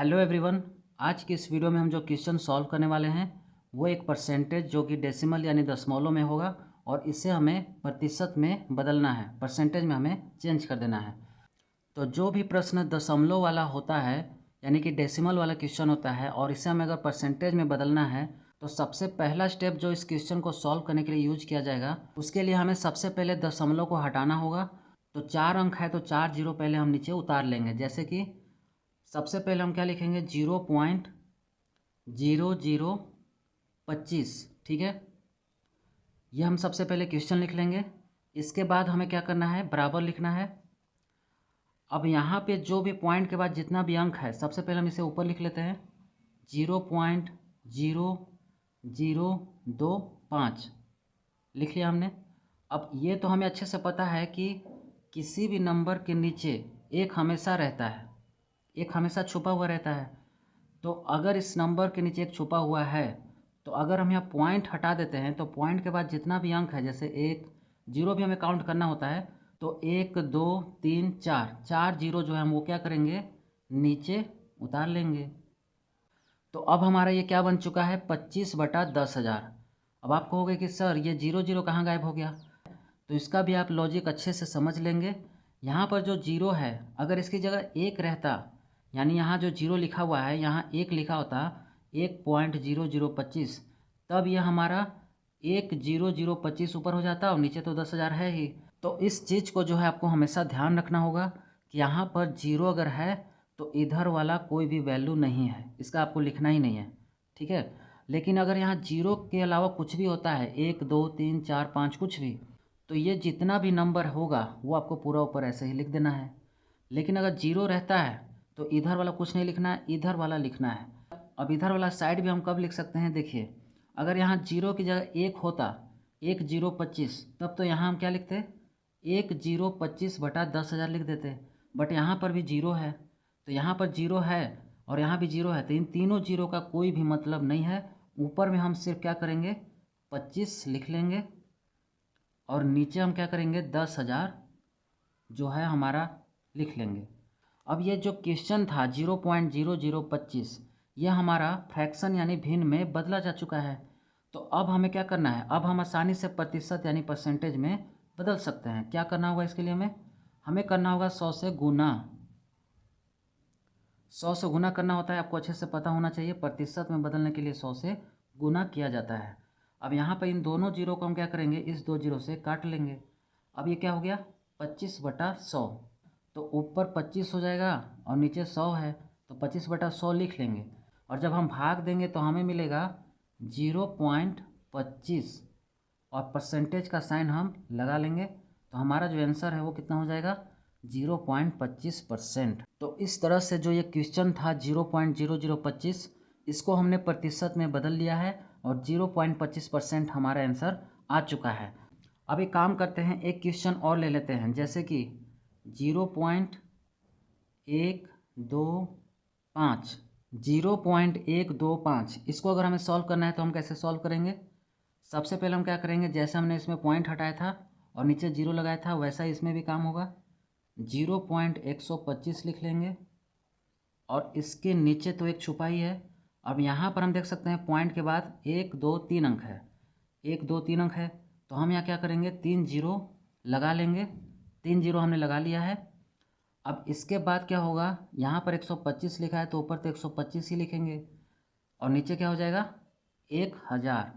Hello everyone. आज की इस वीडियो में हम जो क्वेश्चन सॉल्व करने वाले हैं वो एक परसेंटेज जो कि डेसिमल यानी दशमलव में होगा और इसे हमें प्रतिशत में बदलना है, परसेंटेज में हमें चेंज कर देना है। तो जो भी प्रश्न दशमलव वाला होता है यानी कि डेसिमल वाला क्वेश्चन होता है और इसे हमें अगर परसेंटेज में बदलना है तो सबसे पहला स्टेप जो इस क्वेश्चन को सॉल्व करने के लिए यूज किया जाएगा, उसके लिए हमें सबसे पहले दशमलव को हटाना होगा। तो 4 अंक है तो 4 जीरो पहले हम नीचे उतार लेंगे। जैसे कि सबसे पहले हम क्या लिखेंगे, 0.0025, ठीक है। ये हम सबसे पहले क्वेश्चन लिख लेंगे। इसके बाद हमें क्या करना है, बराबर लिखना है। अब यहाँ पे जो भी पॉइंट के बाद जितना भी अंक है सबसे पहले हम इसे ऊपर लिख लेते हैं। 0.0025 लिख लिया हमने। अब ये तो हमें अच्छे से पता है कि किसी भी नंबर के नीचे एक हमेशा रहता है, एक हमेशा छुपा हुआ रहता है। तो अगर इस नंबर के नीचे एक छुपा हुआ है तो अगर हम यहाँ पॉइंट हटा देते हैं तो पॉइंट के बाद जितना भी अंक है, जैसे एक जीरो भी हमें काउंट करना होता है, तो 1 2 3 4 4 जीरो जो है हम वो क्या करेंगे, नीचे उतार लेंगे। तो अब हमारा ये क्या बन चुका है, 25/10,000। अब आप कहोगे कि सर ये जीरो जीरो कहाँ गायब हो गया, तो इसका भी आप लॉजिक अच्छे से समझ लेंगे। यहाँ पर जो जीरो है अगर इसकी जगह एक रहता, यानी यहाँ जो जीरो लिखा हुआ है यहाँ एक लिखा होता, 1.0025, तब यह हमारा 10025 ऊपर हो जाता और नीचे तो 10,000 है ही। तो इस चीज़ को जो है आपको हमेशा ध्यान रखना होगा कि यहाँ पर जीरो अगर है तो इधर वाला कोई भी वैल्यू नहीं है, इसका आपको लिखना ही नहीं है, ठीक है। लेकिन अगर यहाँ जीरो के अलावा कुछ भी होता है, 1 2 3 4 5 कुछ भी, तो ये जितना भी नंबर होगा वो आपको पूरा ऊपर ऐसे ही लिख देना है। लेकिन अगर जीरो रहता है तो इधर वाला कुछ नहीं लिखना है, इधर वाला लिखना है। अब इधर वाला साइड भी हम कब लिख सकते हैं, देखिए अगर यहाँ जीरो की जगह एक होता, 1,025, तब तो यहाँ हम क्या लिखते, 1,025/10,000 लिख देते। बट यहाँ पर भी जीरो है, तो यहाँ पर जीरो है और यहाँ भी जीरो है, तो इन तीनों जीरो का कोई भी मतलब नहीं है। ऊपर में हम सिर्फ क्या करेंगे, 25 लिख लेंगे और नीचे हम क्या करेंगे, 10,000 जो है हमारा लिख लेंगे। अब ये जो क्वेश्चन था 0.0025, यह हमारा फ्रैक्शन यानी भिन्न में बदला जा चुका है। तो अब हमें क्या करना है, अब हम आसानी से प्रतिशत यानी परसेंटेज में बदल सकते हैं। क्या करना होगा इसके लिए, हमें करना होगा 100 से गुना। 100 से गुना करना होता है, आपको अच्छे से पता होना चाहिए। प्रतिशत में बदलने के लिए 100 से गुना किया जाता है। अब यहाँ पर इन दोनों जीरो को हम क्या करेंगे, इस दो जीरो से काट लेंगे। अब ये क्या हो गया, 25/100। तो ऊपर 25 हो जाएगा और नीचे 100 है, तो 25/100 लिख लेंगे। और जब हम भाग देंगे तो हमें मिलेगा 0.25 और परसेंटेज का साइन हम लगा लेंगे। तो हमारा जो आंसर है वो कितना हो जाएगा, 0.25%। तो इस तरह से जो ये क्वेश्चन था 0.0025, इसको हमने प्रतिशत में बदल लिया है और 0.25% हमारा आंसर आ चुका है। अब एक काम करते हैं, एक क्वेश्चन और ले लेते हैं, जैसे कि 0.125, 0.125, इसको अगर हमें सॉल्व करना है तो हम कैसे सॉल्व करेंगे। सबसे पहले हम क्या करेंगे, जैसे हमने इसमें पॉइंट हटाया था और नीचे जीरो लगाया था वैसा ही इसमें भी काम होगा। 0.125 लिख लेंगे और इसके नीचे तो एक छुपा ही है। अब यहाँ पर हम देख सकते हैं पॉइंट के बाद 1 2 3 अंक है, 1 2 3 अंक है, तो हम यहाँ क्या करेंगे, 3 जीरो लगा लेंगे। 3 जीरो हमने लगा लिया है। अब इसके बाद क्या होगा, यहाँ पर 125 लिखा है तो ऊपर तो 125 ही लिखेंगे और नीचे क्या हो जाएगा, 1000।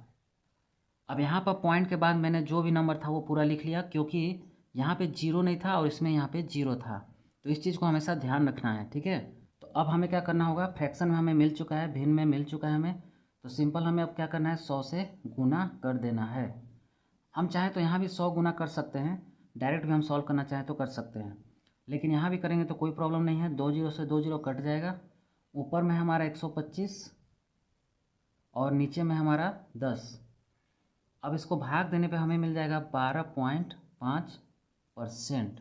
अब यहाँ पर पॉइंट के बाद मैंने जो भी नंबर था वो पूरा लिख लिया, क्योंकि यहाँ पे जीरो नहीं था और इसमें यहाँ पे जीरो था। तो इस चीज़ को हमेशा ध्यान रखना है, ठीक है। तो अब हमें क्या करना होगा, फ्रैक्शन में हमें मिल चुका है, भिन्न में मिल चुका है हमें, तो सिंपल हमें अब क्या करना है, 100 से गुना कर देना है। हम चाहें तो यहाँ भी 100 गुना कर सकते हैं, डायरेक्ट भी हम सॉल्व करना चाहें तो कर सकते हैं, लेकिन यहाँ भी करेंगे तो कोई प्रॉब्लम नहीं है। 2 जीरो से 2 जीरो कट जाएगा, ऊपर में हमारा 125 और नीचे में हमारा 10। अब इसको भाग देने पे हमें मिल जाएगा 12.5%।